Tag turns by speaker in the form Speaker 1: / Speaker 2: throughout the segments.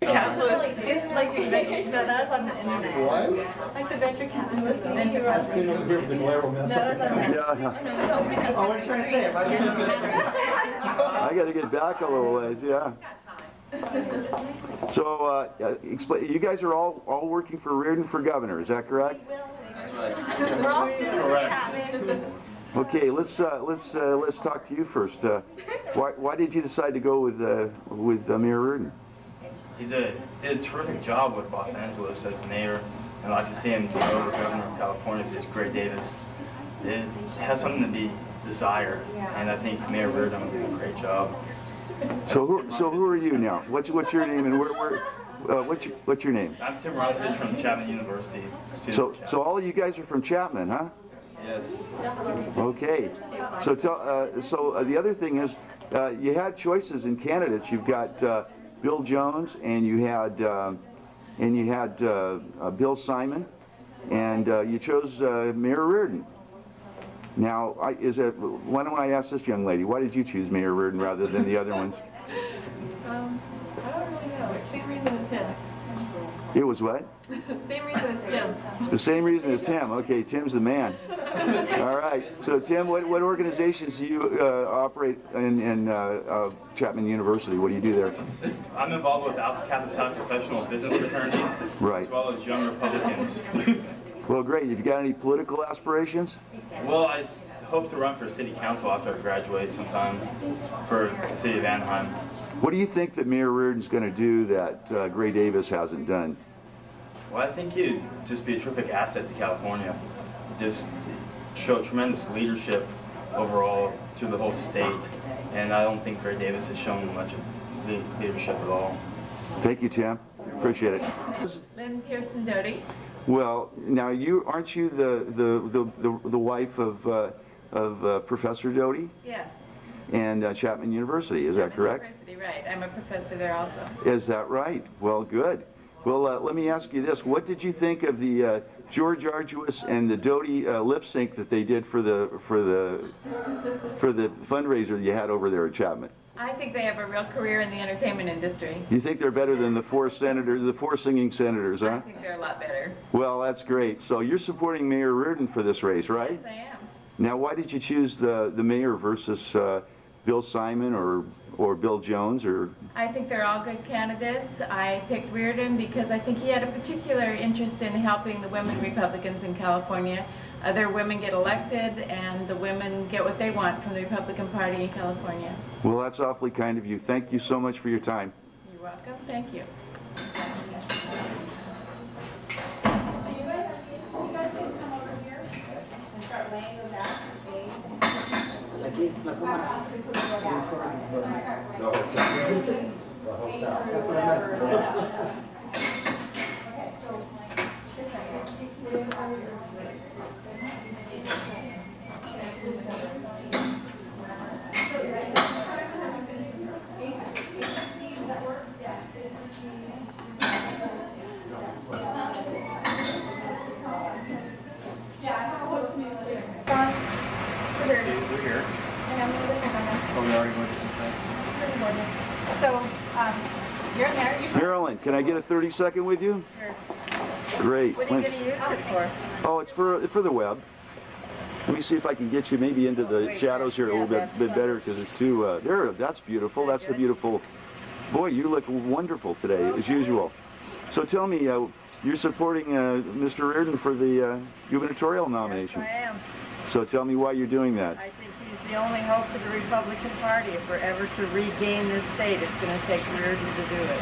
Speaker 1: Capitalist, just like no, that was on the internet.
Speaker 2: What?
Speaker 1: Like the venture capitalist, venture capitalist.
Speaker 2: Here with the glare will mess up.
Speaker 3: Yeah.
Speaker 2: Oh, what are you trying to say?
Speaker 3: I got to get back a little ways, yeah. So, explain. You guys are all working for Riordan for governor. Is that correct?
Speaker 2: That's right.
Speaker 1: We're all students of Chapman.
Speaker 3: Okay, let's talk to you first. Why did you decide to go with Mayor Riordan?
Speaker 4: He did a terrific job with Los Angeles as mayor, and I'd like to see him take over governor of California, such Gray Davis. It has something to be desired, and I think Mayor Riordan will do a great job.
Speaker 3: So who are you now? What's your name and what's your name?
Speaker 4: I'm Tim Rosovich from Chapman University.
Speaker 3: So all of you guys are from Chapman, huh?
Speaker 4: Yes.
Speaker 3: Okay. So the other thing is, you had choices in candidates. You've got Bill Jones, and you had Bill Simon, and you chose Mayor Riordan. Now, why don't I ask this young lady, why did you choose Mayor Riordan rather than the other ones?
Speaker 1: I don't really know. Same reason as Tim.
Speaker 3: It was what?
Speaker 1: Same reason as Tim.
Speaker 3: The same reason as Tim. Okay, Tim's the man. All right. So, Tim, what organizations do you operate in Chapman University? What do you do there?
Speaker 4: I'm involved with Alpha Kappa Psi Professional Business Fraternity,
Speaker 3: Right.
Speaker 4: as well as Young Republicans.
Speaker 3: Well, great. Have you got any political aspirations?
Speaker 4: Well, I hope to run for city council after I graduate sometime for the city of Anaheim.
Speaker 3: What do you think that Mayor Riordan's going to do that Gray Davis hasn't done?
Speaker 4: Well, I think he'd just be a terrific asset to California. Just show tremendous leadership overall to the whole state, and I don't think Gray Davis has shown much of leadership at all.
Speaker 3: Thank you, Tim. Appreciate it.
Speaker 1: Lynn Pearson Doty.
Speaker 3: Well, now aren't you the wife of Professor Doty
Speaker 1: Yes.
Speaker 3: and Chapman University? Is that correct?
Speaker 1: University, right. I'm a professor there also.
Speaker 3: Is that right? Well, good. Well, let me ask you this: what did you think of the George Arduous and the Doty lip sync that they did for the fundraiser you had over there at Chapman?
Speaker 1: I think they have a real career in the entertainment industry.
Speaker 3: You think they're better than the four singing senators, huh?
Speaker 1: I think they're a lot better.
Speaker 3: Well, that's great. So you're supporting Mayor Riordan for this race, right?
Speaker 1: Yes, I am.
Speaker 3: Now, why did you choose the mayor versus Bill Simon or Bill Jones or?
Speaker 1: I think they're all good candidates. I picked Riordan because I think he had a particular interest in helping the women Republicans in California. Other women get elected, and the women get what they want from the Republican Party in California.
Speaker 3: Well, that's awfully kind of you. Thank you so much for your time.
Speaker 1: You're welcome. Thank you.
Speaker 5: So you guys can come over here and start laying those out.
Speaker 2: Aquí, la cámara.
Speaker 4: We're here. Oh, we already went to consent.
Speaker 5: So, you're in there.
Speaker 3: Marilyn, can I get a 30-second with you?
Speaker 1: Sure.
Speaker 3: Great.
Speaker 1: What are you going to use it for?
Speaker 3: Oh, it's for the web. Let me see if I can get you maybe into the shadows here a little bit better because there's two. There, that's beautiful. That's the beautiful. Boy, you look wonderful today, as usual. So tell me, you're supporting Mr. Riordan for the gubernatorial nomination.
Speaker 6: Yes, I am.
Speaker 3: So tell me why you're doing that.
Speaker 6: I think he's the only hope for the Republican Party. If we're ever to regain this state, it's going to take Riordan to do it.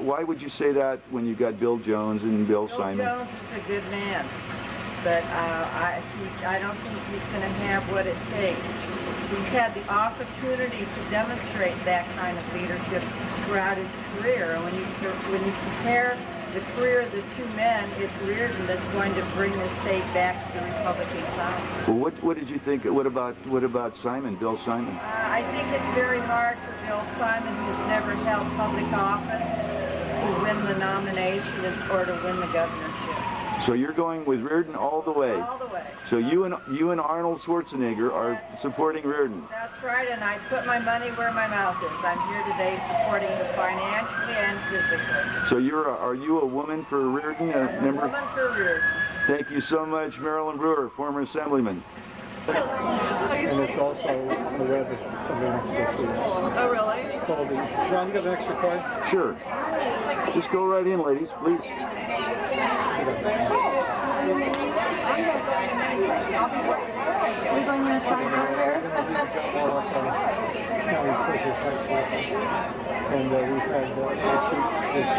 Speaker 3: Why would you say that when you got Bill Jones and Bill Simon?
Speaker 6: Bill Jones is a good man, but I don't think he's going to have what it takes. He's had the opportunity to demonstrate that kind of leadership throughout his career. And when you compare the career of the two men, it's Riordan that's going to bring the state back to the Republican side.
Speaker 3: Well, what did you think? What about Simon, Bill Simon?
Speaker 6: I think it's very hard for Bill Simon, who's never held public office, to win the nomination or to win the governorship.
Speaker 3: So you're going with Riordan all the way.
Speaker 6: All the way.
Speaker 3: So you and Arnold Schwarzenegger are supporting Riordan.
Speaker 6: That's right, and I put my money where my mouth is. I'm here today supporting you financially and physically.
Speaker 3: So are you a woman for Riordan, a member?
Speaker 6: Woman for Riordan.
Speaker 3: Thank you so much, Marilyn Brewer, former assemblyman.
Speaker 2: And it's also on the web if somebody wants to go see it.
Speaker 6: Oh, really?
Speaker 2: It's called the, Ron, you got an extra card?
Speaker 3: Sure. Just go right in, ladies, please.
Speaker 7: Are we going to a side counter?
Speaker 2: County Treasurer High School. And we've had a shoot with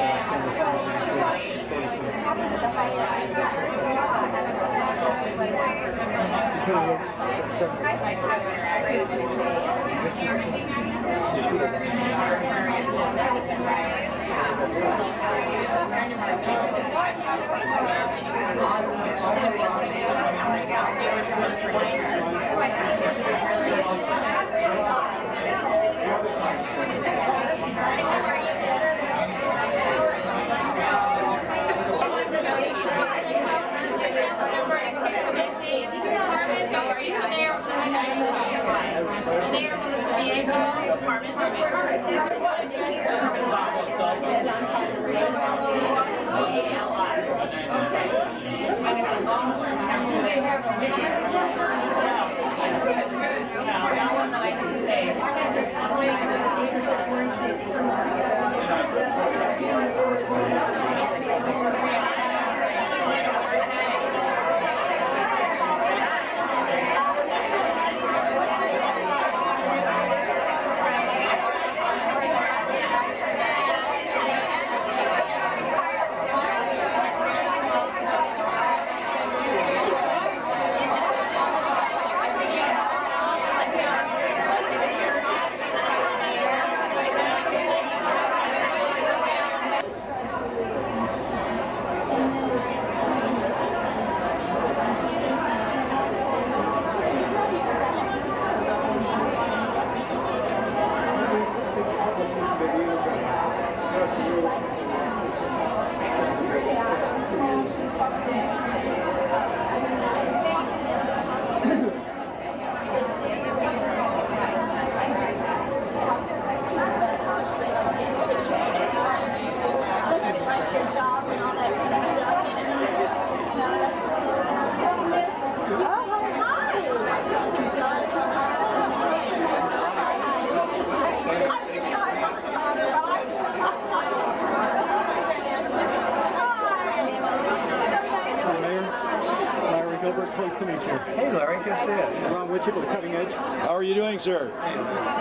Speaker 2: Pleased to meet you.
Speaker 8: Hey Larry, good to see you.
Speaker 2: Ron Witchett with Cutting Edge.
Speaker 3: How are you doing, sir?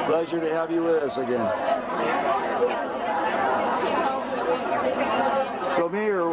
Speaker 3: Pleasure to have you with us again. So, Mayor,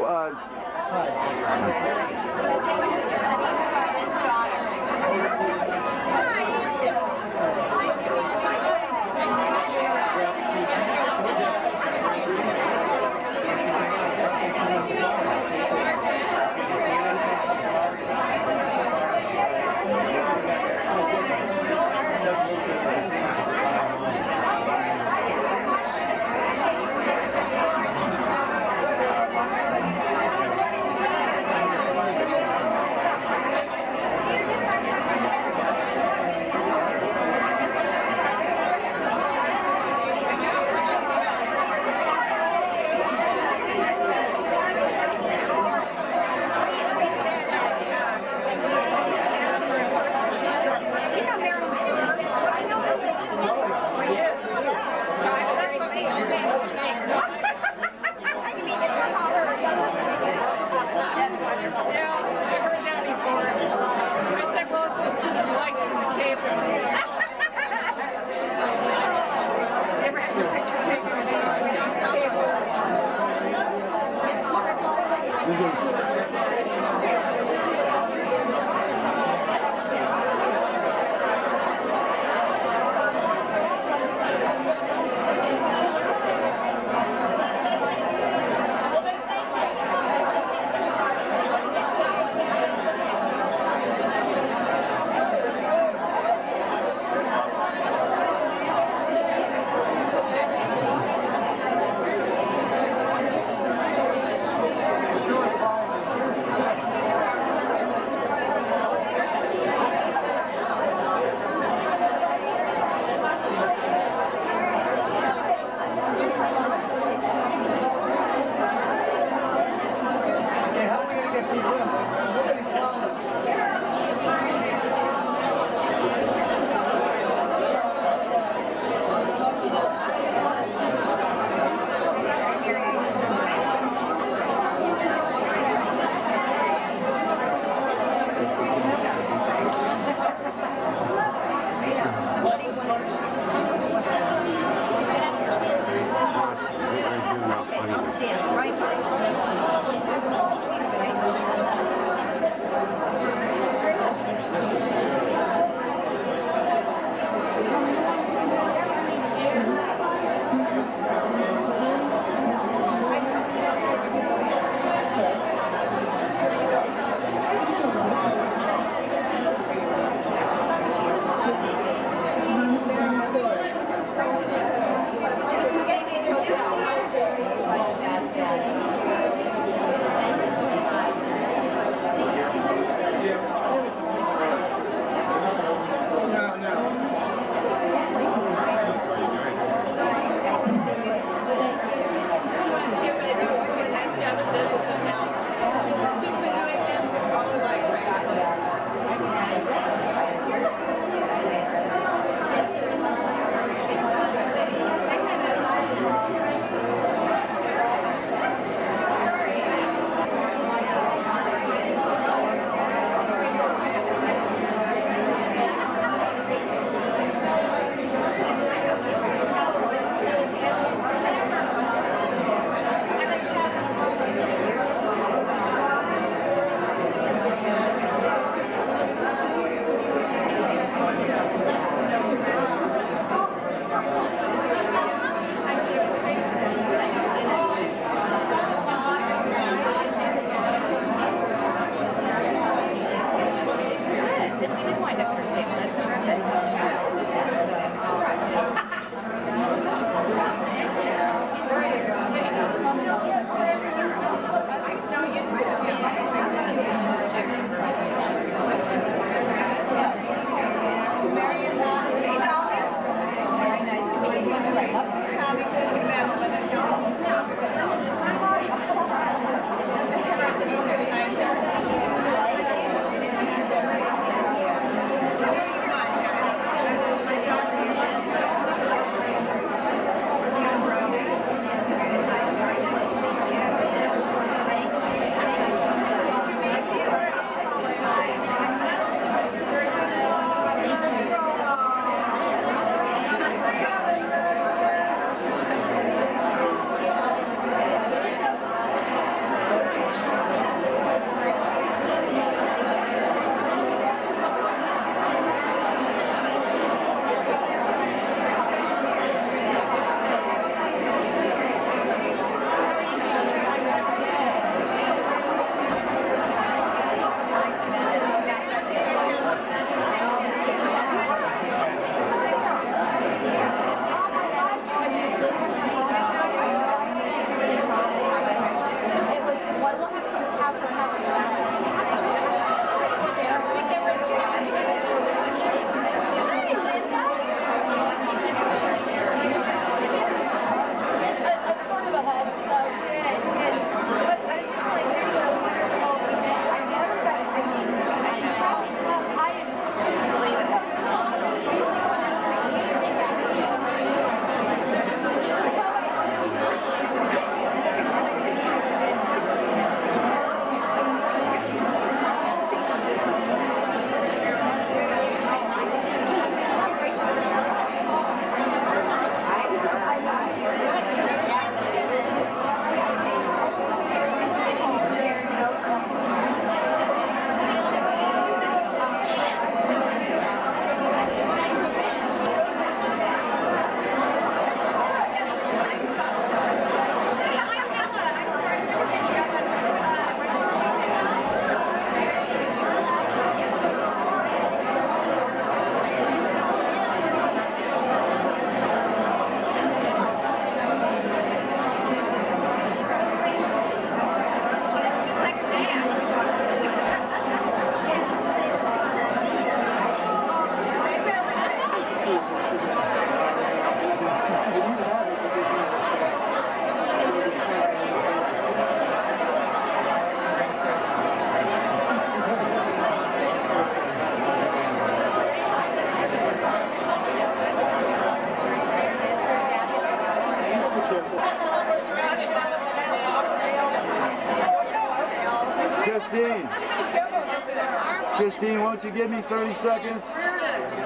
Speaker 3: Christine, won't you give me 30 seconds?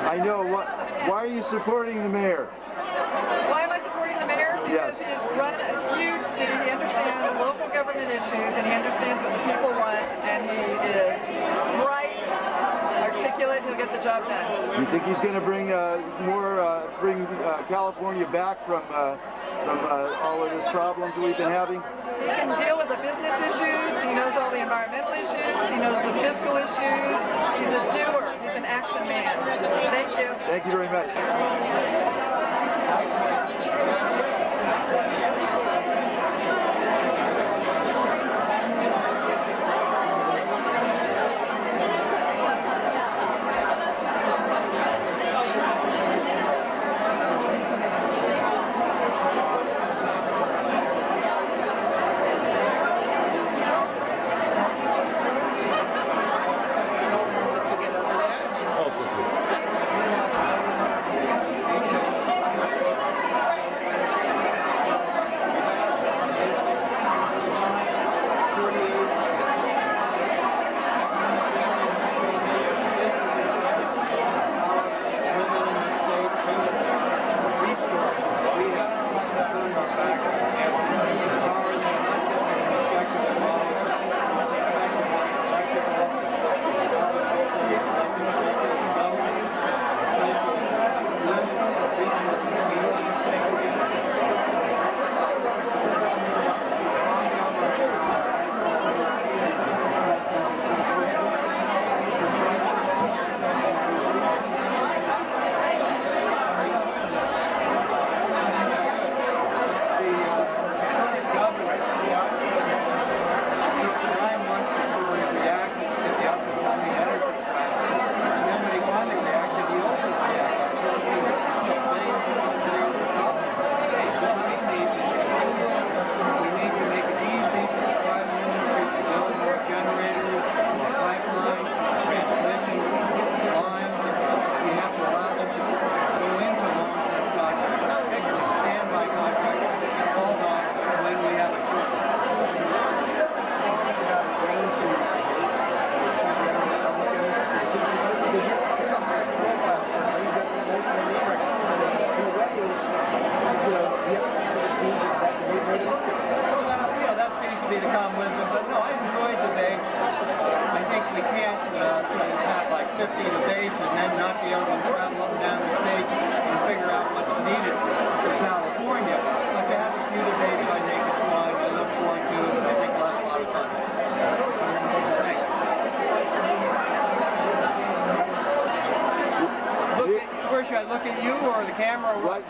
Speaker 3: I know. Why are you supporting the mayor?
Speaker 8: Why am I supporting the mayor? Because he has run a huge city. He understands local government issues and he understands what the people want, and he is bright, articulate. He'll get the job done.
Speaker 3: You think he's going to bring California back from all of these problems that we've been having?
Speaker 8: He can deal with the business issues. He knows all the environmental issues. He knows the fiscal issues. He's a doer. He's an action man. Thank you.
Speaker 3: Thank you very much.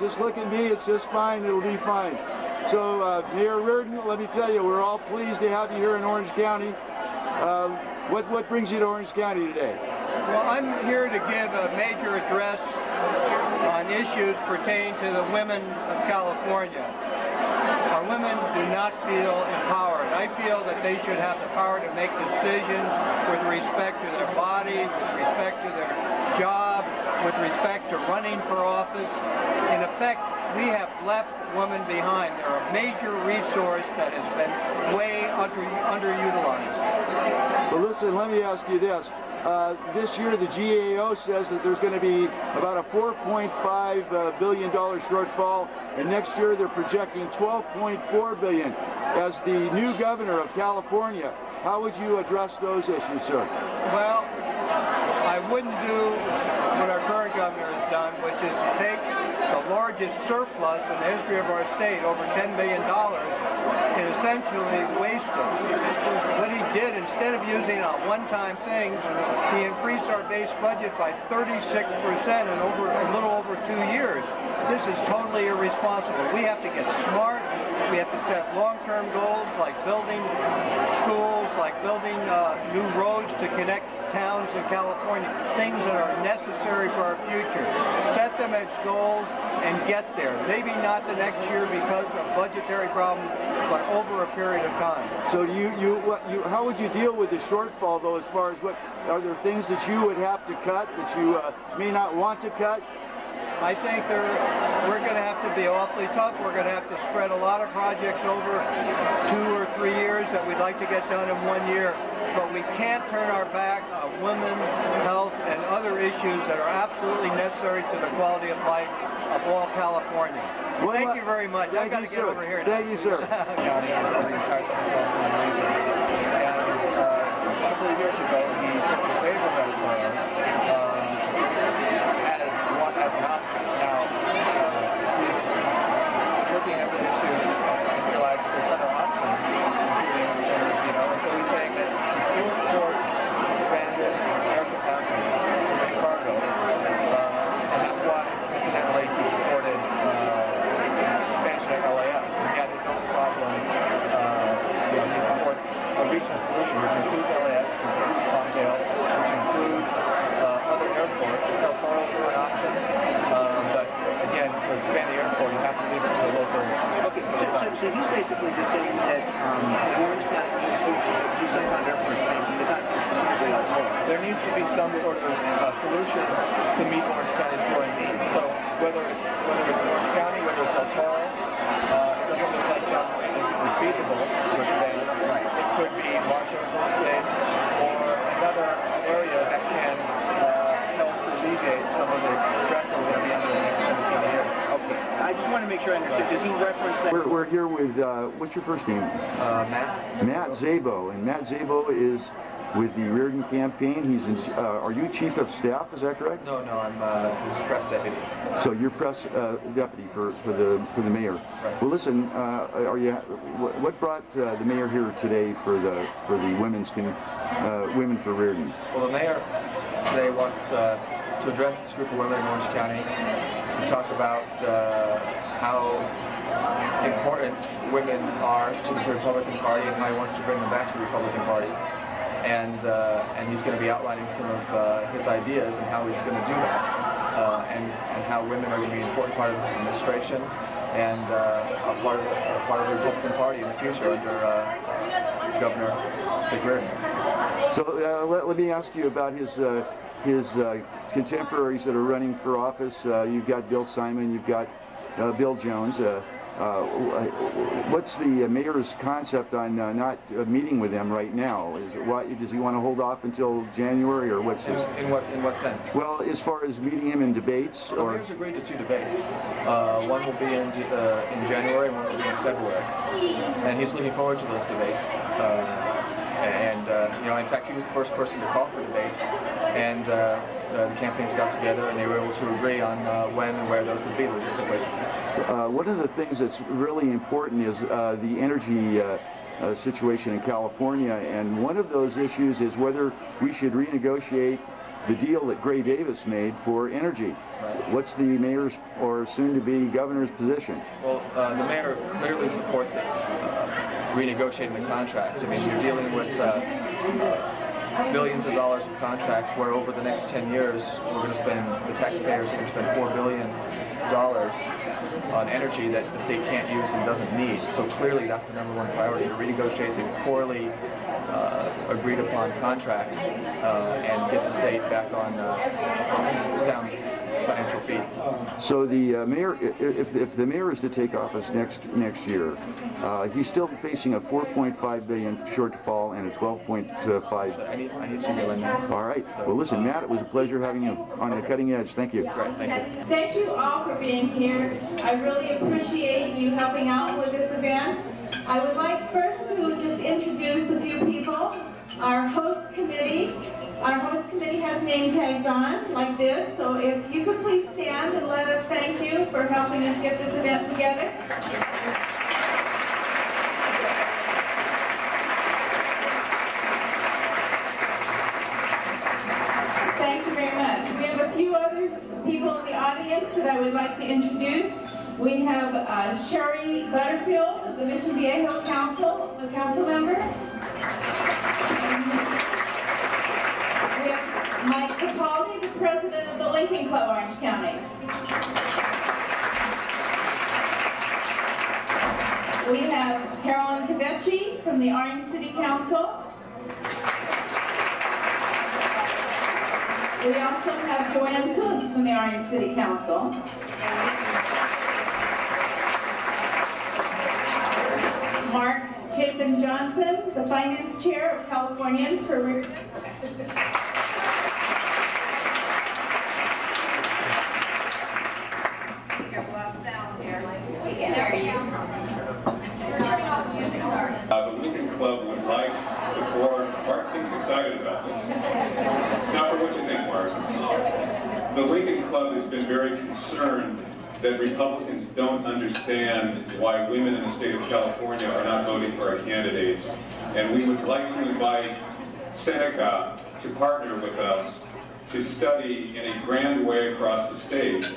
Speaker 3: Just look at me, it's just fine, it'll be fine. So Mayor Riordan, let me tell you, we're all pleased to have you here in Orange County. What brings you to Orange County today?
Speaker 2: Well, I'm here to give a major address on issues pertaining to the women of California. Our women do not feel empowered. I feel that they should have the power to make decisions with respect to their body, with respect to their job, with respect to running for office. In effect, we have left women behind. They're a major resource that has been way underutilized.
Speaker 3: Well, listen, let me ask you this. This year, the GAO says that there's going to be about a $4.5 billion shortfall, and next year they're projecting $12.4 billion. As the new governor of California, how would you address those issues, sir?
Speaker 2: Well, I wouldn't do what our current governor has done, which is to take the largest surplus in the history of our state, over $10 billion, and essentially waste it. What he did, instead of using it on one-time things, he increased our base budget by 36% in a little over 2 years. This is totally irresponsible. We have to get smart. We have to set long-term goals like building schools, like building new roads to connect towns in California, things that are necessary for our future. Set them as goals and get there. Maybe not the next year because of budgetary problems, but over a period of time.
Speaker 3: So how would you deal with the shortfall, though, as far as are there things that you would have to cut that you may not want to cut?
Speaker 2: I think we're going to have to be awfully tough. We're going to have to spread a lot of projects over 2 or 3 years that we'd like to get done in 1 year. But we can't turn our back on women, health, and other issues that are absolutely necessary to the quality of life of all Californians.
Speaker 3: Well,
Speaker 2: thank you very much. I've got to get over here now.
Speaker 3: Thank you, sir.
Speaker 9: County and the entire Southern California region. And a couple of years ago, he spoke in favor of El Toro as an option. Now, he's looking at the issue and realized that there's other options, including San Bernardino, and so he's saying that he still supports expanded air capacity to make cargo, and that's why, incidentally, he supported expansion at LAX, and he had his own problem. He supports a regional solution, which includes LAX, which includes Palmdale, which includes other airports. El Toro is one option, but again, to expand the airport, you have to leave it to the local.
Speaker 10: Okay, so he's basically just saying that Orange County needs to do some kind of airport expansion, but not specifically El Toro.
Speaker 9: There needs to be some sort of solution to meet Orange County's growing needs. So whether it's Orange County, whether it's El Toro, it doesn't look like John Wayne is feasible to expand. Right. It could be March Air Force Base or another area that can help alleviate some of the stress that we're going to be under in the next 10 to 20 years.
Speaker 10: Okay, I just want to make sure I understood. Does he reference that?
Speaker 3: We're here with, what's your first name?
Speaker 9: Matt?
Speaker 3: Matt Szabo, and Matt Szabo is with the Riordan campaign. He's in, are you chief of staff, is that correct?
Speaker 9: No, I'm his press deputy.
Speaker 3: So you're press deputy for the mayor.
Speaker 9: Right.
Speaker 3: Well, listen, what brought the mayor here today for the women for Riordan?
Speaker 9: Well, the mayor today wants to address this group of women in Orange County to talk about how important women are to the Republican Party and how he wants to bring them back to the Republican Party. And he's going to be outlining some of his ideas and how he's going to do that, and how women are going to be an important part of his administration and a part of the Republican Party in the future under Governor Riordan.
Speaker 3: So let me ask you about his contemporaries that are running for office. You've got Bill Simon, you've got Bill Jones. What's the mayor's concept on not meeting with them right now? Does he want to hold off until January, or what's his?
Speaker 9: In what sense?
Speaker 3: Well, as far as meeting him in debates,
Speaker 9: well, the mayor's agreed to 2 debates. One will be in January, and one will be in February, and he's looking forward to those debates. In fact, he was the first person to call for debates, and the campaigns got together and they were able to agree on when and where those would be logistically.
Speaker 3: One of the things that's really important is the energy situation in California, and one of those issues is whether we should renegotiate the deal that Gray Davis made for energy. Right. What's the mayor's or soon-to-be governor's position?
Speaker 9: Well, the mayor clearly supports renegotiating the contracts. I mean, you're dealing with billions of dollars of contracts where over the next 10 years we're going to spend, the taxpayers are going to spend $4 billion on energy that the state can't use and doesn't need. So clearly that's the #1 priority, to renegotiate the poorly agreed upon contracts and get the state back on sound financial feet.
Speaker 3: So the mayor, if the mayor is to take office next year, he's still facing a $4.5 billion shortfall and a $12.5.
Speaker 9: I need some million.
Speaker 3: All right. Well, listen, Matt, it was a pleasure having you on the cutting edge. Thank you.
Speaker 9: Great. Thank you.
Speaker 1: Thank you all for being here. I really appreciate you helping out with this event. I would like first to just introduce a few people. Our host committee. Our host committee has name tags on, like this, so if you could please stand and let us thank you for helping us get this event together. Thank you very much. We have a few other people in the audience that I would like to introduce. We have Sherry Butterfield of the Mission Viejo Council, a council member. We have Mike Capaldi, the president of the Lincoln Club, Orange County. We have Carolyn Cavechi from the Orange City Council.
Speaker 5: We also have Joanne Koontz from the Orange City Council. Mark Chapin Johnson, the Finance Chair of Californians for Riordan.
Speaker 11: The Lincoln Club would like the board. Mark seems excited about this. It's not for what you think, Mark. The Lincoln Club has been very concerned that Republicans don't understand why women in the state of California are not voting for our candidates. And we would like to invite Seneca to partner with us to study in a grand way across the state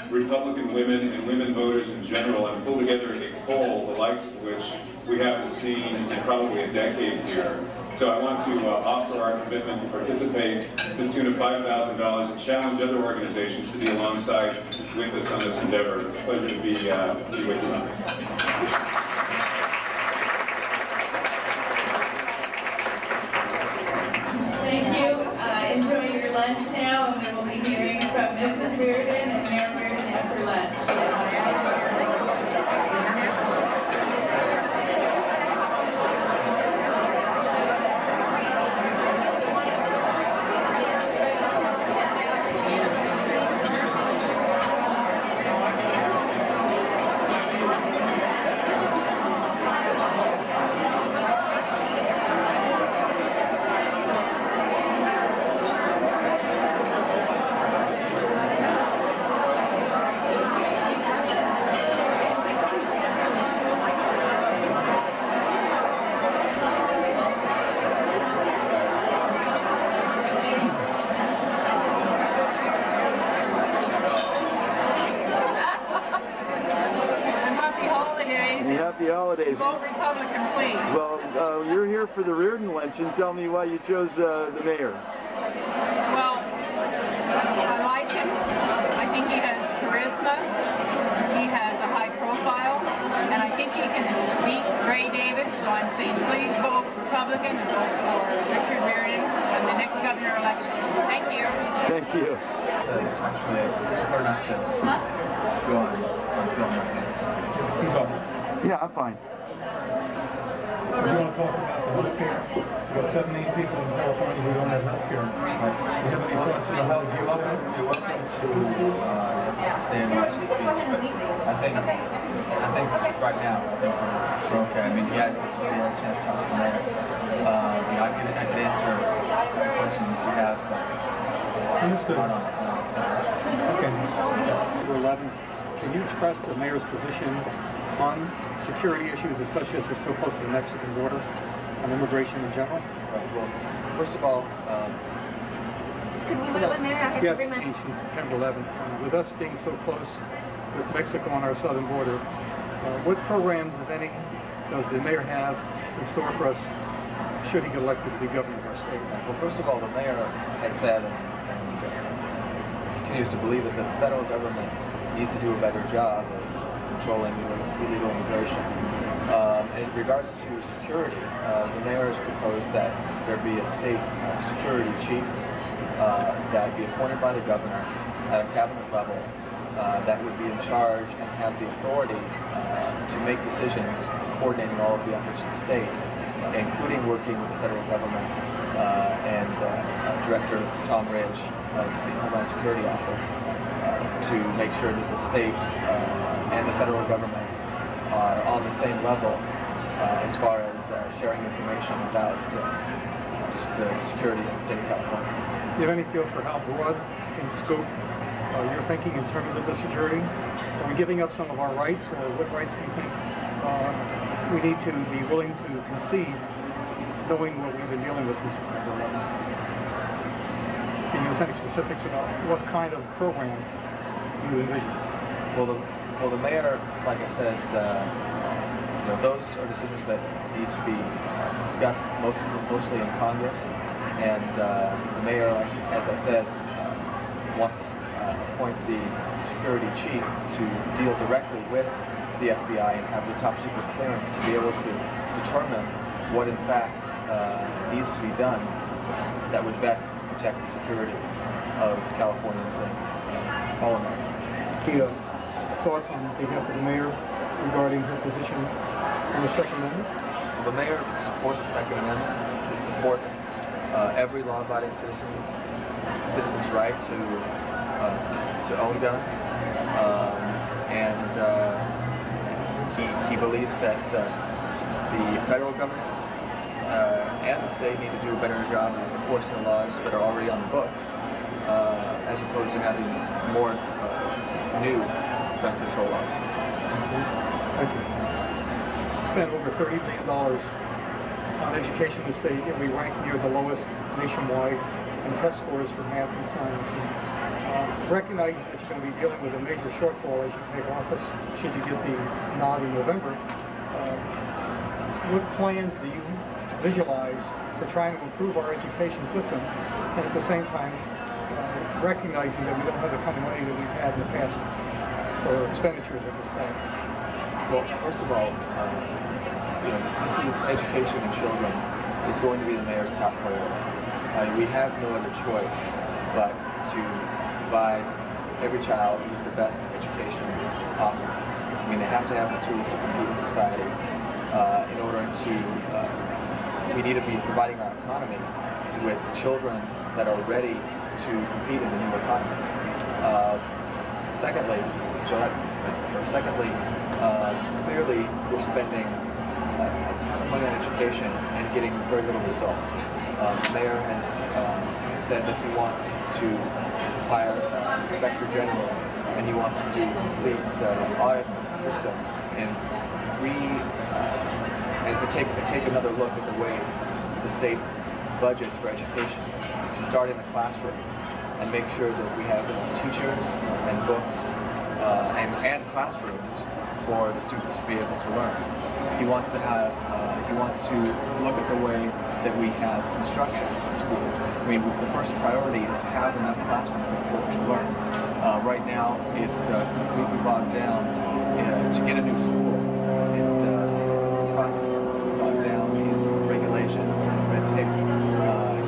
Speaker 11: Republican women and women voters in general, and pull together a poll the likes of which we haven't seen in probably a decade here. So I want to offer our commitment to participate to the tune of $5,000 and challenge other organizations to be alongside with us on this endeavor. It's a pleasure to be with you on this.
Speaker 1: Thank you. Enjoy your lunch now, and we will be hearing from Mrs. Riordan and Mayor Riordan after lunch.
Speaker 3: Happy holidays.
Speaker 1: Vote Republican, please.
Speaker 3: Well, you're here for the Riordan luncheon. Tell me why you chose the mayor.
Speaker 12: Well, I like him. I think he has charisma. He has a high profile. And I think he can beat Ray Davis. So I'm saying please vote Republican and vote for Richard Riordan in the next governor election. Thank you.
Speaker 3: Thank you.
Speaker 9: Actually, I prefer not to go on film right now.
Speaker 13: He's off.
Speaker 3: Yeah, I'm fine.
Speaker 13: We want to talk about the health care. We've got 7 million people in California who don't have health care. Do you have any thoughts on how to deal with it?
Speaker 9: You're welcome to stay and watch the speech, but I think right now we're okay. I mean, yeah, it's really a chance to talk to the mayor. I could answer the questions you have, but
Speaker 13: Understood.
Speaker 9: not on.
Speaker 13: Okay. Number 11. Can you express the mayor's position on security issues, especially as we're so close to the Mexican border, on immigration in general?
Speaker 9: Right. Well, first of all,
Speaker 7: Could we wait with Mayor? I have
Speaker 13: yes,
Speaker 7: to bring my...
Speaker 13: since September 11th. With us being so close with Mexico on our southern border, what programs, if any, does the mayor have in store for us should he get elected to be governor of our state?
Speaker 9: well, first of all, the mayor has said and continues to believe that the federal government needs to do a better job of controlling illegal immigration. In regards to security, the mayor has proposed that there be a state security chief that be appointed by the governor at a cabinet level that would be in charge and have the authority to make decisions coordinating all of the efforts of the state, including working with the federal government and Director Tom Ridge of the Homeland Security Office to make sure that the state and the federal government are on the same level as far as sharing information about the security in the state of California.
Speaker 13: Do you have any feel for how broad in scope you're thinking in terms of the security? Are we giving up some of our rights, or what rights do you think we need to be willing to concede, knowing what we've been dealing with since September 11th? Can you give us any specifics about what kind of program you envision?
Speaker 9: Well, the mayor, like I said, those are decisions that need to be discussed mostly in Congress, and the mayor, as I said, wants to appoint the security chief to deal directly with the FBI and have the top secret clearance to be able to determine what in fact needs to be done that would best protect the security of Californians and all Americans.
Speaker 13: The thoughts on behalf of the mayor regarding his position on the Second Amendment?
Speaker 9: The mayor supports the Second Amendment. He supports every law-abiding citizen's right to own guns, and he believes that the federal government and the state need to do a better job of enforcing the laws that are already on the books, as opposed to having more new gun control laws.
Speaker 13: Thank you. Spent over $30 billion on education in the state, and we rank near the lowest nationwide in test scores for math and science. And recognizing that you're going to be dealing with a major shortfall as you take office, should you get the nod in November, what plans do you visualize for trying to improve our education system, and at the same time recognizing that we don't have the kind of money that we've had in the past for expenditures at this time?
Speaker 9: Well, first of all, this is education in children is going to be the mayor's top priority. We have no other choice but to provide every child with the best education possible. I mean, they have to have the tools to compete in society. In order to, we need to be providing our economy with children that are ready to compete in the new economy. Secondly, clearly we're spending a ton of money on education and getting very little results. The mayor has said that he wants to hire an inspector general, and he wants to do a complete audit of the system and take another look at the way the state budgets for education. Is to start in the classroom and make sure that we have teachers and books and classrooms for the students to be able to learn. He wants to look at the way that we have construction in schools. I mean, the first priority is to have enough classrooms for children to learn. Right now, it's completely bogged down. To get a new school, the process is completely bogged down in regulations and red tape.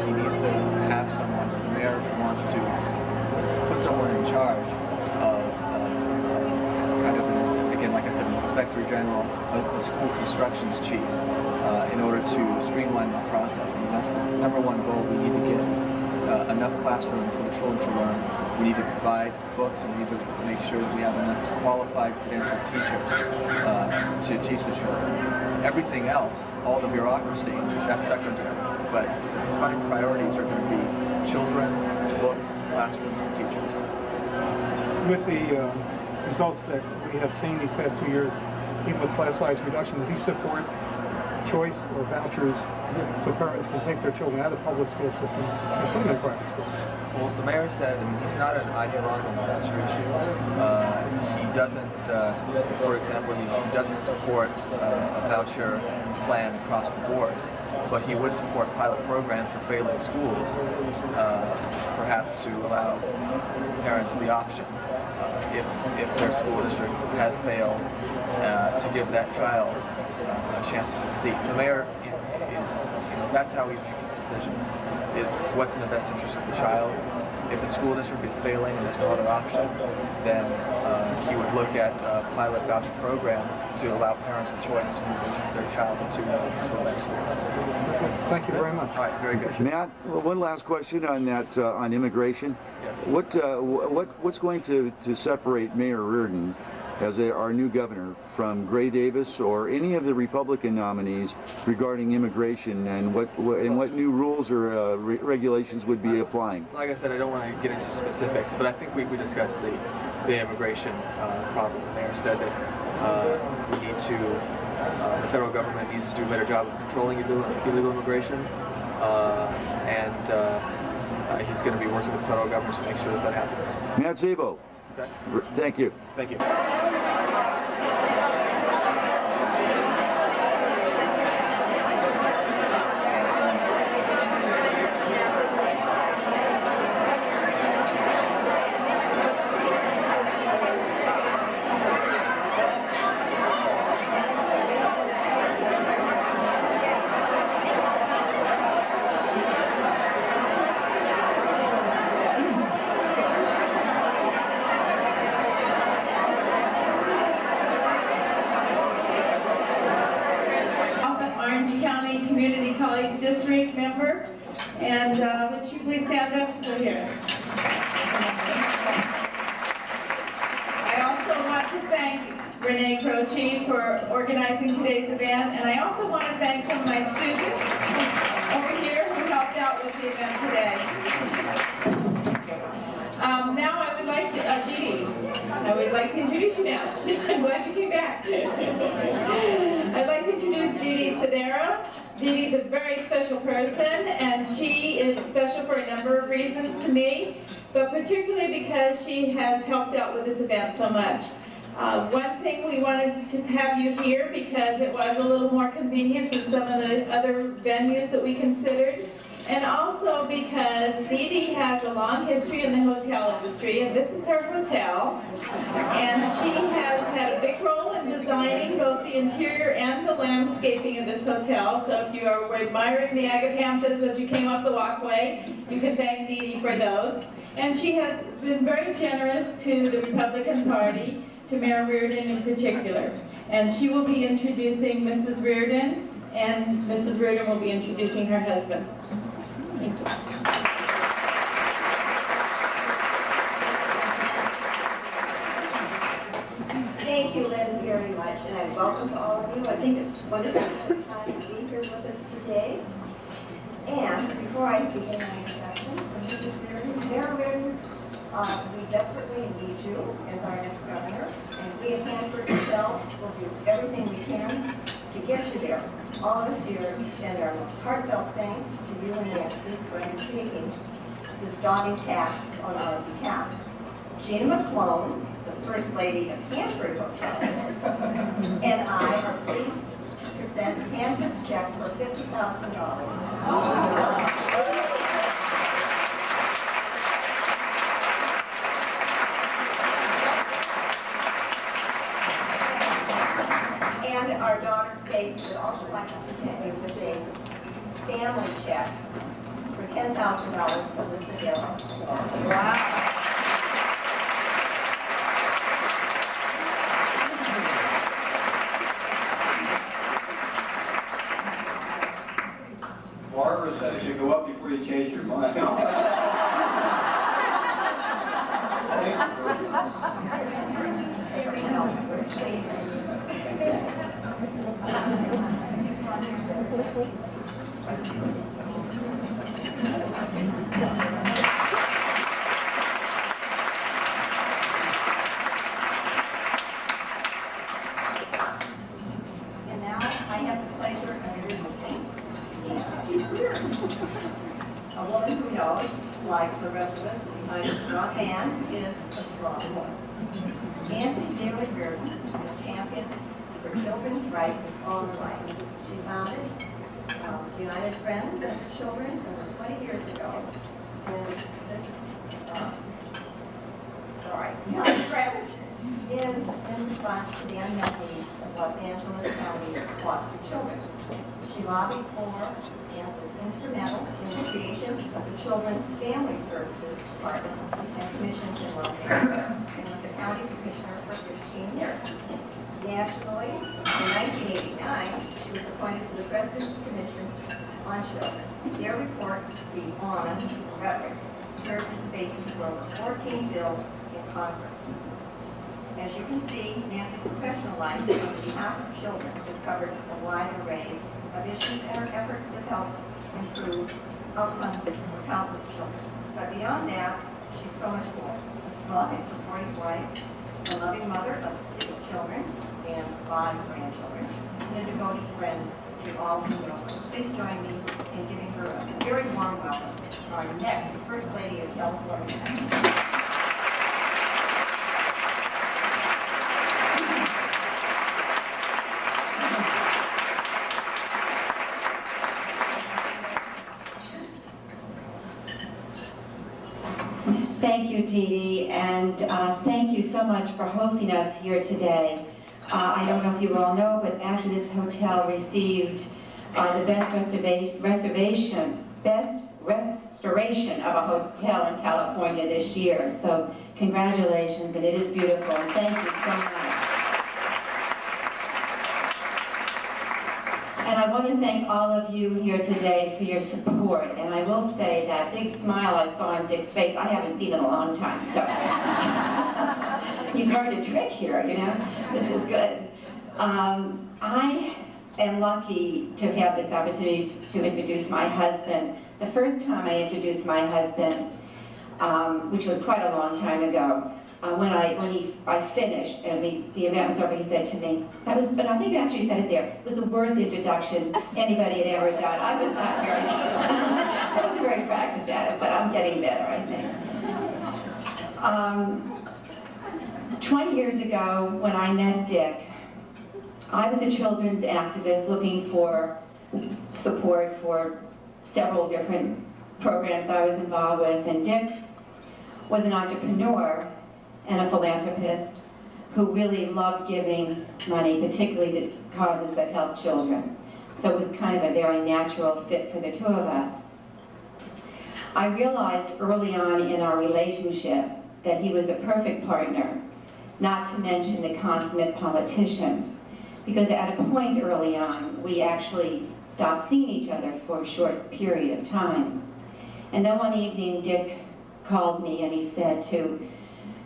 Speaker 9: He needs to have someone, the mayor wants to put someone in charge of kind of, again, like I said, an inspector general, a school constructions chief, in order to streamline the process. And that's the number one goal. We need to get enough classroom for the children to learn. We need to provide books, and we need to make sure that we have enough qualified, credentialed teachers to teach the children. Everything else, all the bureaucracy, that's secondary. But the funding priorities are going to be children, books, classrooms, and teachers.
Speaker 13: With the results that we have seen these past 2 years, even with class size reduction, do you support choice or vouchers so parents can take their children out of the public school system and put them in private schools?
Speaker 9: Well, the mayor said, and he's not an ideologue on the voucher issue. He doesn't, for example, he doesn't support a voucher plan across the board, but he would support pilot programs for failing schools, perhaps to allow parents the option, if their school district has failed, to give that child a chance to succeed. The mayor is, that's how he makes his decisions, is what's in the best interest of the child. If the school district is failing and there's no other option, then he would look at a pilot voucher program to allow parents the choice to move their child into a better school.
Speaker 13: Thank you very much.
Speaker 9: All right, very good.
Speaker 3: Matt, one last question on that, on immigration.
Speaker 9: Yes.
Speaker 3: What's going to separate Mayor Riordan as our new governor from Gray Davis or any of the Republican nominees regarding immigration, and what new rules or regulations would be applying?
Speaker 9: Like I said, I don't want to get into specifics, but I think we discussed the immigration problem. The mayor said that we need to, the federal government needs to do a better job of controlling illegal immigration, and he's going to be working with federal governments to make sure that happens.
Speaker 3: Matt Szabo.
Speaker 9: Okay.
Speaker 3: Thank you.
Speaker 9: Thank you.
Speaker 5: College District member. And would you please stand up so here. I also want to thank Renee Croce for organizing today's event, and I also want to thank some of my students over here who helped out with the event today. Now I would like to, Dee, I would like to introduce you now. I'm glad you came back. I'd like to introduce Dee Dee Sedera. Dee Dee's a very special person, and she is special for a number of reasons to me, but particularly because she has helped out with this event so much. One thing we wanted to have you here because it was a little more convenient than some of the other venues that we considered, and also because Dee Dee has a long history in the hotel industry, and this is her hotel, and she has had a big role in designing both the interior and the landscaping of this hotel. So if you are admiring the agapanthus as you came up the walkway, you can thank Dee Dee for those. And she has been very generous to the Republican Party, to Mayor Riordan in particular. And she will be introducing Mrs. Riordan, and Mrs. Riordan will be introducing her husband. Thank you.
Speaker 6: Thank you, Lynn, very much, and I welcome to all of you. I think it's wonderful to be here with us today. And before I begin my introduction, Mrs. Riordan, Mayor Riordan, we desperately need you as our next governor, and we at Hanford ourselves will do everything we can to get you there. All of us here extend our most heartfelt thanks to you and Nancy for undertaking this daunting task on our behalf. Gina McClone, the First Lady of Hanford Hotel, and I are pleased to present Hanford's check for $50,000. And our daughter Faith would also like to present you with a family check for $10,000 from the Sedera. Wow.
Speaker 2: Barbara says you go up before you change your mind.
Speaker 6: And now I have the pleasure of introducing a woman who knows, like the rest of us, behind a strong man is a strong woman. Nancy Daly Riordan is a champion for children's rights all her life. She founded United Friends of Children over 20 years ago. And this, United Friends in response to the unmet needs of Los Angeles County foster children. She lobbied for and was instrumental in the creation of the Children's Family Services Department and commissions in Los Angeles, and was a county commissioner for 15 years. Nationally, in 1989, she was appointed to the President's Commission on Children. Their report, the On Rhetoric, served as the basis for over 14 bills in Congress. As you can see, Nancy's professional life on behalf of children has covered a wide array of issues, and her efforts have helped improve outcomes for countless children. But beyond that, she's so much more. A strong and supportive wife, a loving mother of 6 children and 5 grandchildren, and a devoted friend to all who know her. Please join me in giving her a very warm welcome, our next First Lady of California.
Speaker 14: Thank you, Dee Dee, and thank you so much for hosting us here today. I don't know if you all know, but actually this hotel received the best restoration of a hotel in California this year. So congratulations, and it is beautiful, and thank you so much. And I want to thank all of you here today for your support. And I will say that big smile I saw on Dick's face, I haven't seen in a long time. So you've learned a trick here, you know? This is good. I am lucky to have this opportunity to introduce my husband. The first time I introduced my husband, which was quite a long time ago, when I finished and the event was over, he said to me, but I think you actually said it there, it was the worst introduction anybody had ever done. I was not very, I wasn't very practiced at it, but I'm getting better, I think. 20 years ago, when I met Dick, I was a children's activist looking for support for several different programs I was involved with, and Dick was an entrepreneur and a philanthropist who really loved giving money, particularly to causes that help children. So it was kind of a very natural fit for the two of us. I realized early on in our relationship that he was a perfect partner, not to mention the consummate politician, because at a point early on, we actually stopped seeing each other for a short period of time. And then one evening, Dick called me and he said to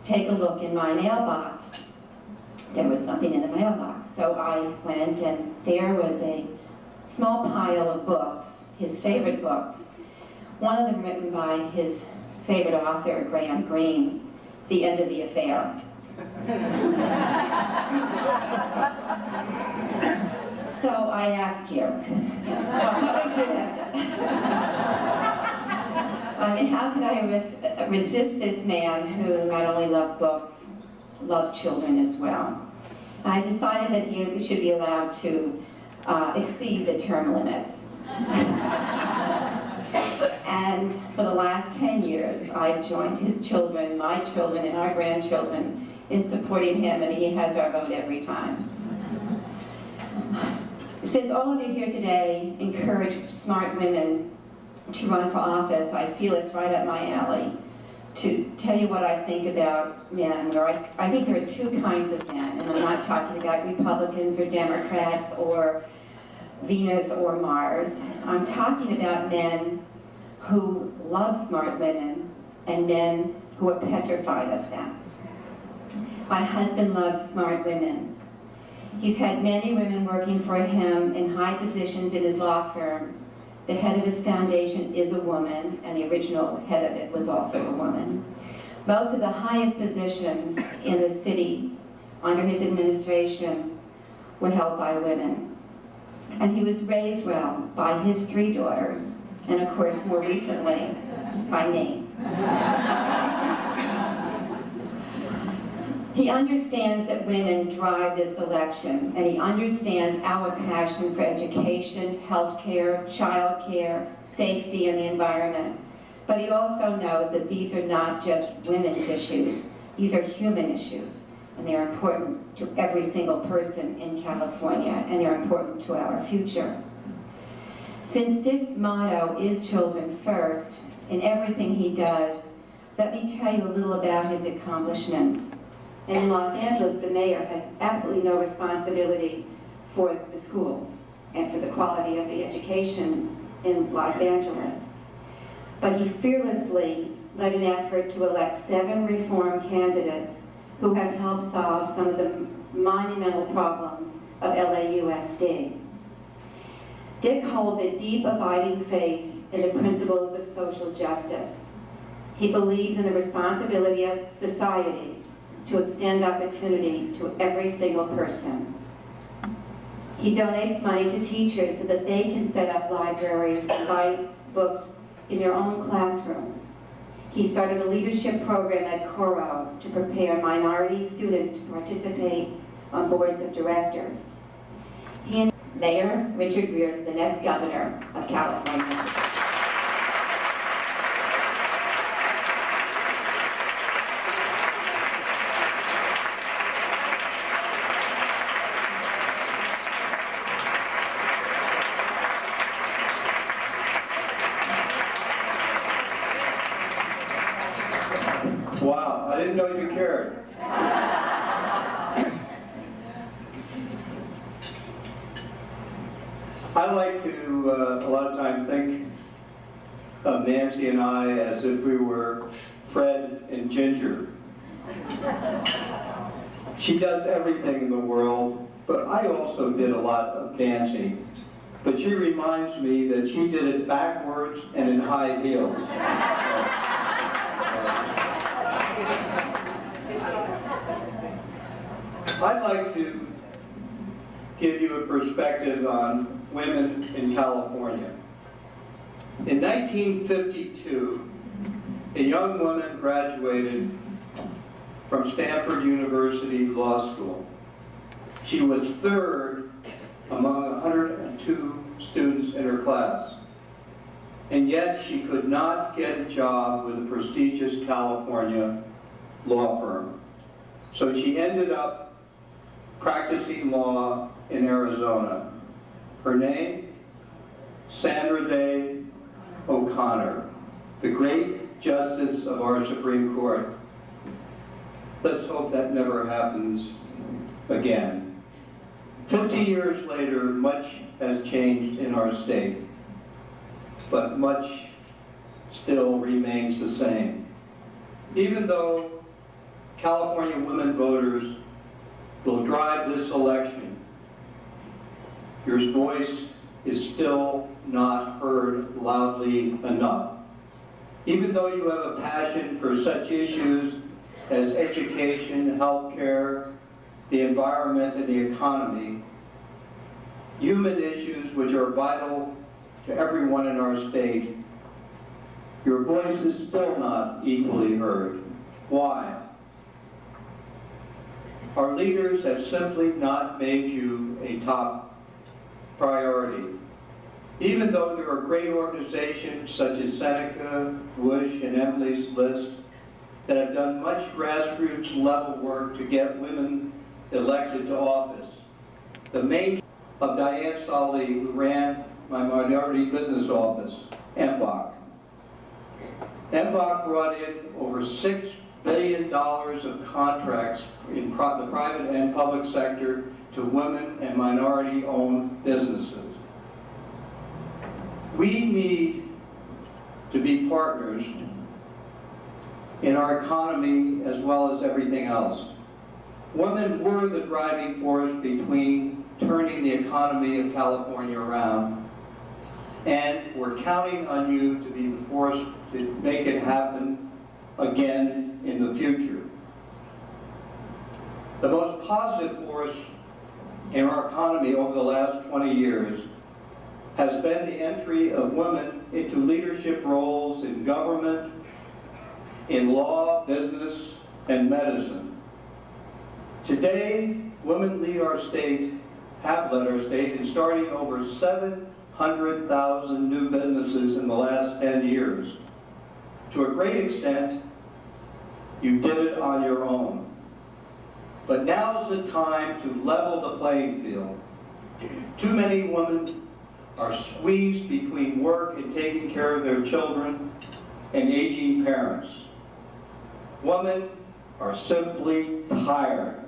Speaker 14: take a look in my mailbox. There was something in the mailbox. So I went, and there was a small pile of books, his favorite books. One of them written by his favorite author, Graham Greene, The End of the Affair. So I asked you, what would you have done? I mean, how could I resist this man who not only loved books, loved children as well? And I decided that he should be allowed to exceed the term limits. And for the last 10 years, I've joined his children, my children, and our grandchildren in supporting him, and he has our vote every time. Since all of you here today encourage smart women to run for office, I feel it's right up my alley to tell you what I think about men. I think there are two kinds of men, and I'm not talking about Republicans or Democrats or Venus or Mars. I'm talking about men who love smart women and men who are petrified of them. My husband loves smart women. He's had many women working for him in high positions in his law firm. The head of his foundation is a woman, and the original head of it was also a woman. Most of the highest positions in the city under his administration were held by women. And he was raised well by his 3 daughters, and of course, more recently, by me. He understands that women drive this election, and he understands our passion for education, health care, child care, safety, and the environment. But he also knows that these are not just women's issues. These are human issues, and they're important to every single person in California, and they're important to our future. Since Dick's motto is children first in everything he does, let me tell you a little about his accomplishments. And in Los Angeles, the mayor has absolutely no responsibility for the schools and for the quality of the education in Los Angeles. But he fearlessly led an effort to elect 7 reform candidates who have helped solve some of the monumental problems of LAUSD. Dick holds a deep, abiding faith in the principles of social justice. He believes in the responsibility of society to extend opportunity to every single person. He donates money to teachers so that they can set up libraries and buy books in their own classrooms. He started a leadership program at Coro to prepare minority students to participate on boards of directors. He and Mayor Richard Riordan, the next governor of California.
Speaker 2: Wow, I didn't know you cared. I like to, a lot of times, think of Nancy and I as if we were Fred and Ginger. She does everything in the world, but I also did a lot of dancing. But she reminds me that she did it backwards and in high heels. I'd like to give you a perspective on women in California. In 1952, a young woman graduated from Stanford University Law School. She was third among 102 students in her class. And yet she could not get a job with a prestigious California law firm. So she ended up practicing law in Arizona. Her name? Sandra Day O'Connor, the great justice of our Supreme Court. Let's hope that never happens again. 50 years later, much has changed in our state, but much still remains the same. Even though California women voters will drive this election, your voice is still not heard loudly enough. Even though you have a passion for such issues as education, healthcare, the environment, and the economy, human issues which are vital to everyone in our state, your voice is still not equally heard. Why? Our leaders have simply not made you a top priority. Even though there are great organizations such as Seneca, Bush, and Emily's List that have done much grassroots level work to get women elected to office. The main of Diane Solly, who ran my minority business office, MBOC. MBOC brought in over $6 billion of contracts in the private and public sector to women and minority-owned businesses. We need to be partners in our economy as well as everything else. Women were the driving force between turning the economy of California around, and we're counting on you to be the force to make it happen again in the future. The most positive force in our economy over the last 20 years has been the entry of women into leadership roles in government, in law, business, and medicine. Today, women lead our state, have led our state in starting over 700,000 new businesses in the last 10 years. To a great extent, you did it on your own. But now's the time to level the playing field. Too many women are squeezed between work and taking care of their children and aging parents. Women are simply tired.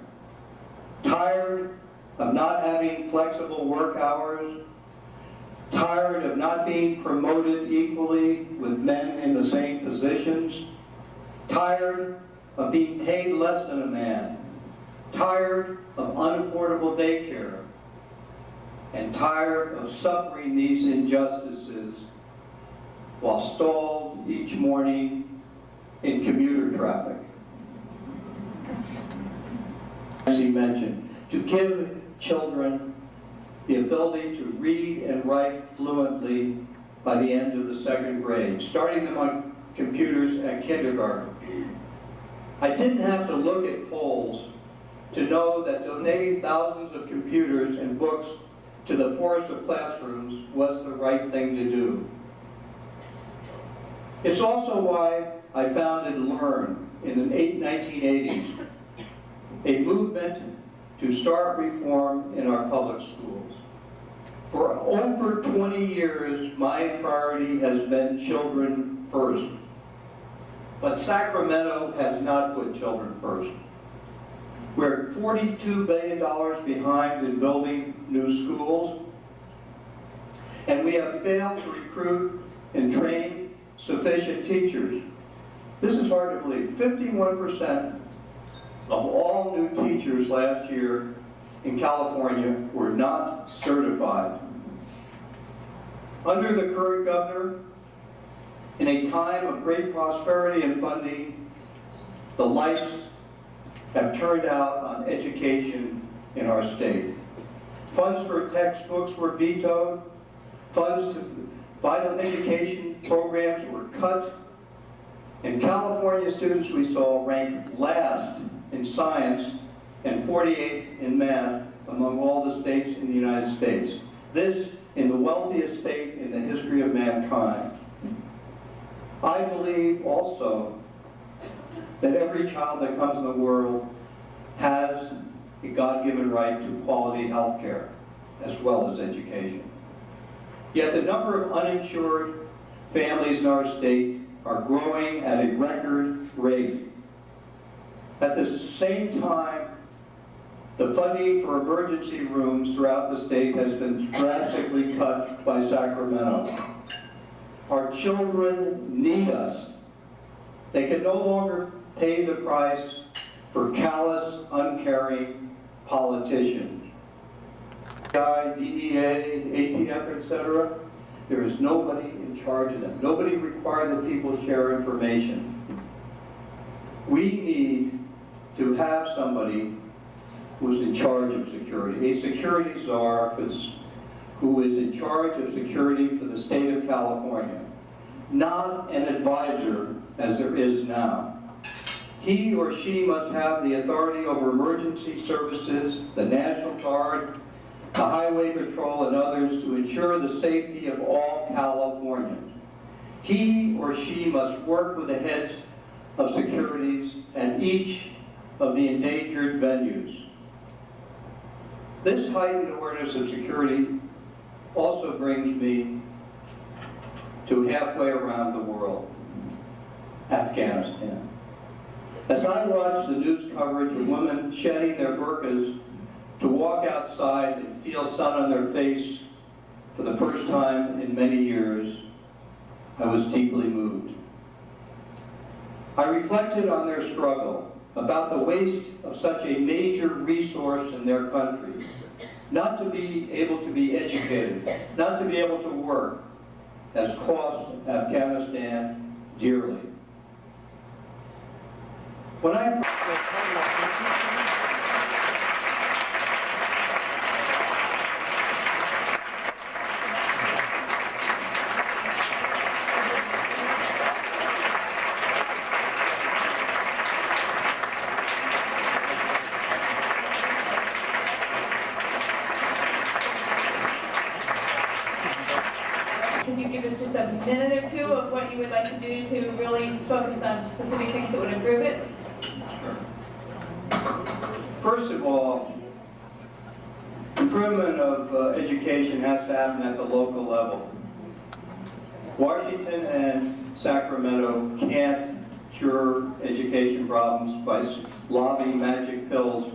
Speaker 2: Tired of not having flexible work hours, tired of not being promoted equally with men in the same positions, tired of being paid less than a man, tired of unaffordable daycare, and tired of suffering these injustices while stalled each morning in commuter traffic. As he mentioned, to give children the ability to read and write fluently by the end of the 2nd grade, starting them on computers at kindergarten. I didn't have to look at polls to know that donating thousands of computers and books to the poorest of classrooms was the right thing to do. It's also why I founded LEARN in the 1980s, a movement to start reform in our public schools. For over 20 years, my priority has been children first. But Sacramento has not put children first. We're $42 billion behind in building new schools. And we have failed to recruit and train sufficient teachers. This is hard to believe. 51% of all new teachers last year in California were not certified. Under the current governor, in a time of great prosperity and funding, the lights have turned out on education in our state. Funds for textbooks were vetoed. Funds to vital education programs were cut. And California students we saw ranked last in science and 48th in math among all the states in the United States. This in the wealthiest state in the history of mankind. I believe also that every child that comes in the world has a God-given right to quality health care as well as education. Yet the number of uninsured families in our state are growing at a record rate. At the same time, the funding for emergency rooms throughout the state has been drastically cut by Sacramento. Our children need us. They can no longer pay the price for callous, uncaring politicians. DEA, ATF, etc. There is nobody in charge of them. Nobody required that people share information. We need to have somebody who's in charge of security, a security czar who is in charge of security for the state of California, not an advisor as there is now. He or she must have the authority over emergency services, the National Guard, the Highway Patrol, and others to ensure the safety of all Californians. He or she must work with the heads of securities at each of the endangered venues. This heightened awareness of security also brings me to halfway around the world, Afghanistan. As I watch the news coverage of women shedding their burqas to walk outside and feel sun on their face for the first time in many years, I was deeply moved. I reflected on their struggle, about the waste of such a major resource in their country, not to be able to be educated, not to be able to work, has cost Afghanistan dearly. When I
Speaker 5: Can you give us just a minute or two of what you would like to do to really focus on specific things that would improve it?
Speaker 2: First of all, improvement of education has to happen at the local level. Washington and Sacramento can't cure education problems by lobbing magic pills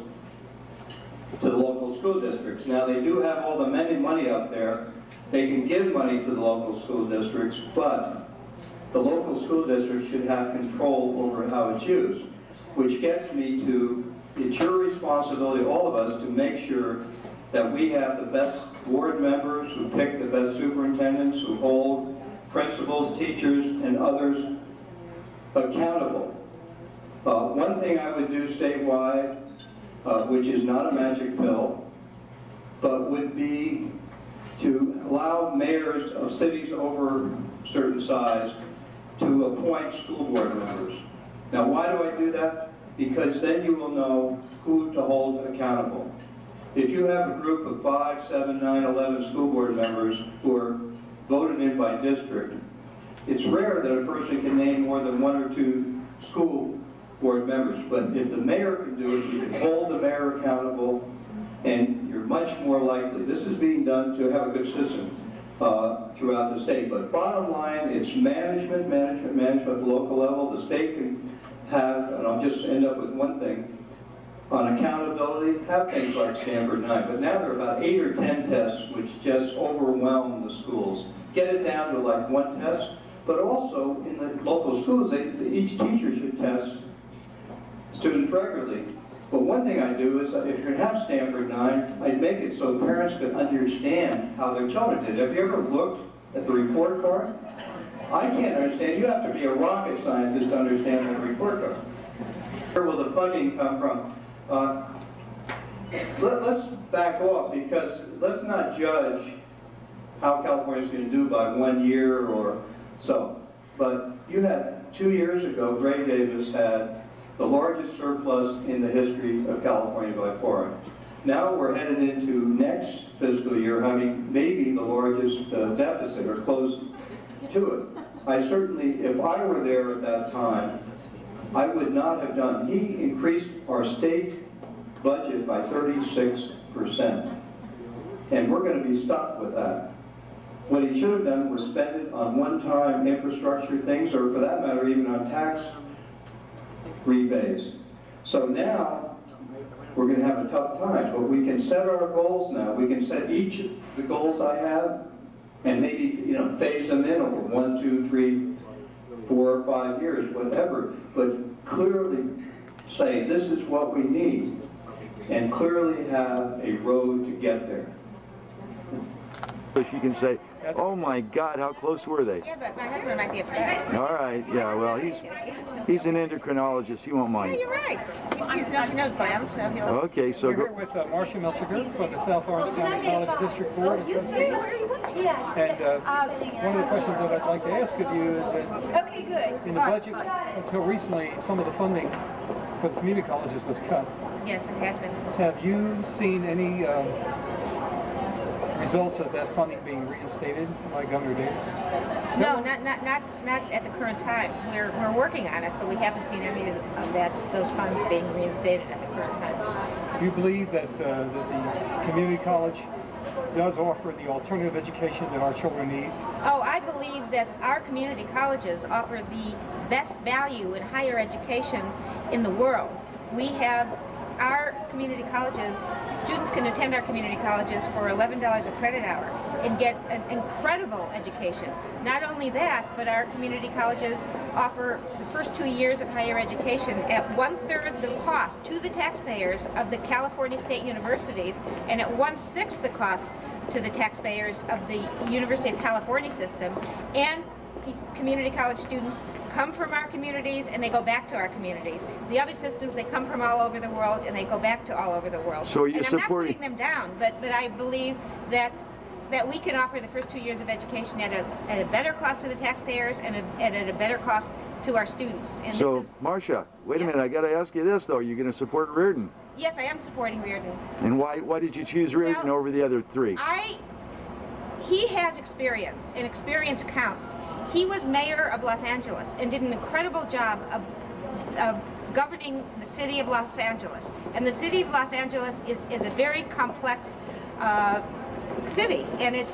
Speaker 2: to the local school districts. Now, they do have all the money up there. They can give money to the local school districts, but the local school districts should have control over how it's used, which gets me to it's your responsibility, all of us, to make sure that we have the best board members who pick the best superintendents, who hold principals, teachers, and others accountable. One thing I would do statewide, which is not a magic pill, but would be to allow mayors of cities over a certain size to appoint school board members. Now, why do I do that? Because then you will know who to hold accountable. If you have a group of 5, 7, 9, 11 school board members who are voted in by district, it's rare that a person can name more than 1 or 2 school board members. But if the mayor can do it, you can hold the mayor accountable, and you're much more likely. This is being done to have a good system throughout the state. But bottom line, it's management at the local level. The state can have, and I'll just end up with one thing, on accountability, have things like Stanford 9, but now there are about 8 or 10 tests which just overwhelm the schools. Get it down to like 1 test, but also in the local schools, each teacher should test students regularly. But one thing I do is, if you're going to have Stanford 9, I'd make it so parents could understand how their children did. Have you ever looked at the report card? I can't understand. You have to be a rocket scientist to understand the report card. Where will the funding come from? Let's back off, because let's not judge how California is going to do by 1 year or so. But you had 2 years ago, Gray Davis had the largest surplus in the history of California by far. Now we're headed into next fiscal year having maybe the largest deficit or close to it. I certainly, if I were there at that time, I would not have done. He increased our state budget by 36%. And we're going to be stuck with that. What he should have done was spend it on one-time infrastructure things, or for that matter, even on tax rebates. So now, we're going to have a tough time, but we can set our goals now. We can set each of the goals I have, and maybe, phase them in over 1, 2, 3, 4, 5 years, whatever, but clearly say this is what we need, and clearly have a road to get there.
Speaker 3: You can say, oh my God, how close were they?
Speaker 15: Yeah, but my husband might be upset.
Speaker 3: All right, yeah, well, he's an endocrinologist. He won't mind.
Speaker 15: Yeah, you're right. He knows glands, so he'll...
Speaker 3: Okay, so
Speaker 13: we're here with Marcia Melchiger from the South Orange County College District Board of Trustees. And one of the questions that I'd like to ask of you is that in the budget, until recently, some of the funding for the community colleges was cut.
Speaker 15: Yes, it has been.
Speaker 13: Have you seen any results of that funding being reinstated by Governor Davis?
Speaker 15: No, not at the current time. We're working on it, but we haven't seen any of those funds being reinstated at the current time.
Speaker 13: Do you believe that the community college does offer the alternative education that our children need?
Speaker 15: Oh, I believe that our community colleges offer the best value in higher education in the world. We have our community colleges, students can attend our community colleges for $11 a credit hour and get an incredible education. Not only that, but our community colleges offer the first 2 years of higher education at 1/3 the cost to the taxpayers of the California State Universities, and at 1/6 the cost to the taxpayers of the University of California system. And community college students come from our communities and they go back to our communities. The other systems, they come from all over the world and they go back to all over the world.
Speaker 3: So you're
Speaker 15: and I'm not putting them down, but I believe that we can offer the first 2 years of education at a better cost to the taxpayers and at a better cost to our students. And
Speaker 3: so,
Speaker 15: this is,
Speaker 3: Marcia, wait a minute, I got to ask you this though. You're going to support Riordan?
Speaker 15: yes, I am supporting Riordan.
Speaker 3: And why did you choose Riordan over the other 3?
Speaker 15: He has experience, and experience counts. He was mayor of Los Angeles and did an incredible job of governing the city of Los Angeles. And the city of Los Angeles is a very complex city, and it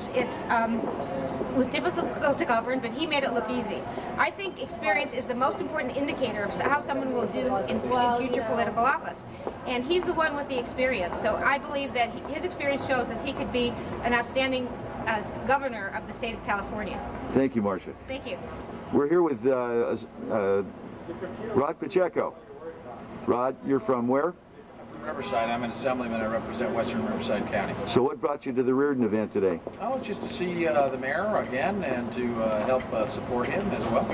Speaker 15: was difficult to govern, but he made it look easy. I think experience is the most important indicator of how someone will do in future political office. And he's the one with the experience. So I believe that his experience shows that he could be an outstanding governor of the state of California.
Speaker 3: Thank you, Marcia.
Speaker 15: Thank you.
Speaker 3: We're here with Rod Pacheco. Rod, you're from where?
Speaker 16: From Riverside. I'm an assemblyman. I represent Western Riverside County.
Speaker 3: So what brought you to the Riordan event today?
Speaker 16: Oh, just to see the mayor again and to help support him as well.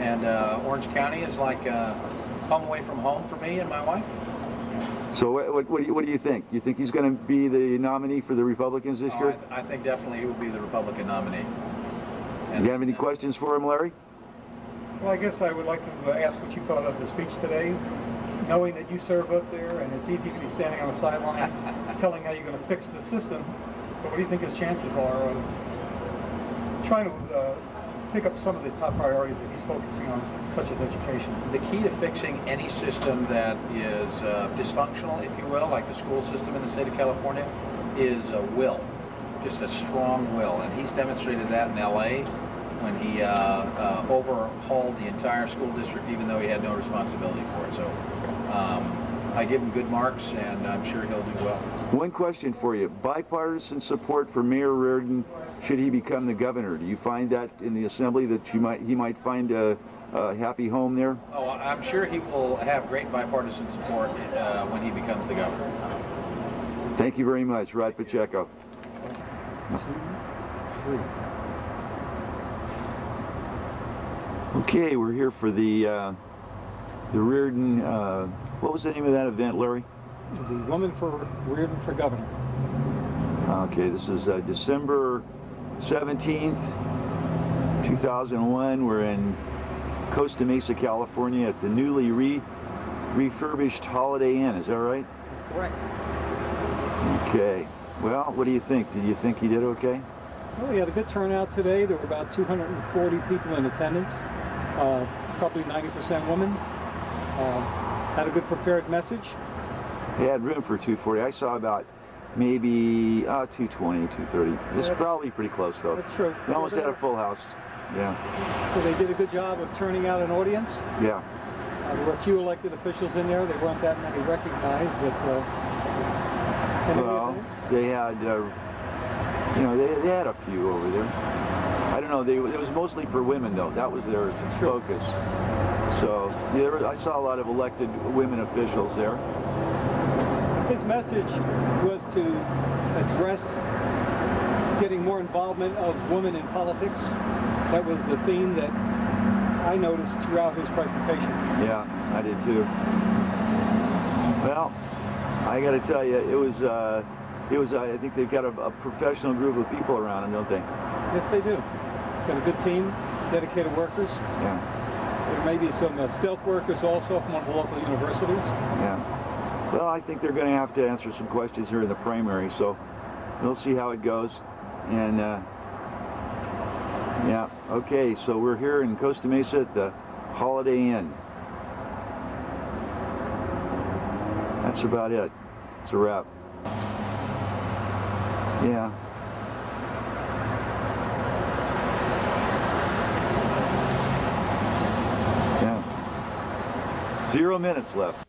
Speaker 16: And Orange County is like home away from home for me and my wife.
Speaker 3: So what do you think? You think he's going to be the nominee for the Republicans this year?
Speaker 16: I think definitely he will be the Republican nominee.
Speaker 3: And you have any questions for him, Larry?
Speaker 13: Well, I guess I would like to ask what you thought of the speech today, knowing that you serve up there and it's easy to be standing on the sidelines telling how you're going to fix the system. But what do you think his chances are of trying to pick up some of the top priorities that he's focusing on, such as education?
Speaker 16: The key to fixing any system that is dysfunctional, if you will, like the school system in the state of California, is will, just a strong will. And he's demonstrated that in LA when he overhauled the entire school district, even though he had no responsibility for it. So I give him good marks, and I'm sure he'll do well.
Speaker 3: One question for you. Bipartisan support for Mayor Riordan should he become the governor. Do you find that in the Assembly that he might find a happy home there?
Speaker 16: Oh, I'm sure he will have great bipartisan support when he becomes the governor.
Speaker 3: Thank you very much, Rod Pacheco.
Speaker 13: 2, 3.
Speaker 3: Okay, we're here for the Riordan, what was the name of that event, Larry?
Speaker 13: Is the Woman for Riordan for Governor.
Speaker 3: Okay, this is December 17th, 2001. We're in Costa Mesa, California at the newly refurbished Holiday Inn. Is that right?
Speaker 13: That's correct.
Speaker 3: Okay. Well, what do you think? Did you think he did okay?
Speaker 13: Well, we had a good turnout today. There were about 240 people in attendance, probably 90% women. Had a good prepared message.
Speaker 3: He had room for 240. I saw about maybe 220, 230. It's probably pretty close, though.
Speaker 13: That's true.
Speaker 3: We almost had a full house. Yeah.
Speaker 13: So they did a good job of turning out an audience.
Speaker 3: Yeah.
Speaker 13: There were a few elected officials in there. There weren't that many recognized, but
Speaker 3: well, they had, you know, they had a few over there. I don't know. It was mostly for women, though. That was their focus. So yeah, I saw a lot of elected women officials there.
Speaker 13: His message was to address getting more involvement of women in politics. That was the theme that I noticed throughout his presentation.
Speaker 3: Yeah, I did too. Well, I got to tell you, it was. I think they've got a professional group of people around them, don't they?
Speaker 13: Yes, they do. Got a good team, dedicated workers.
Speaker 3: Yeah.
Speaker 13: There may be some stealth workers also from one of the local universities.
Speaker 3: Yeah. Well, I think they're going to have to answer some questions here in the primary, so we'll see how it goes. And yeah, okay, so we're here in Costa Mesa at the Holiday Inn. That's about it. It's a wrap. Yeah. Yeah. 0 minutes left.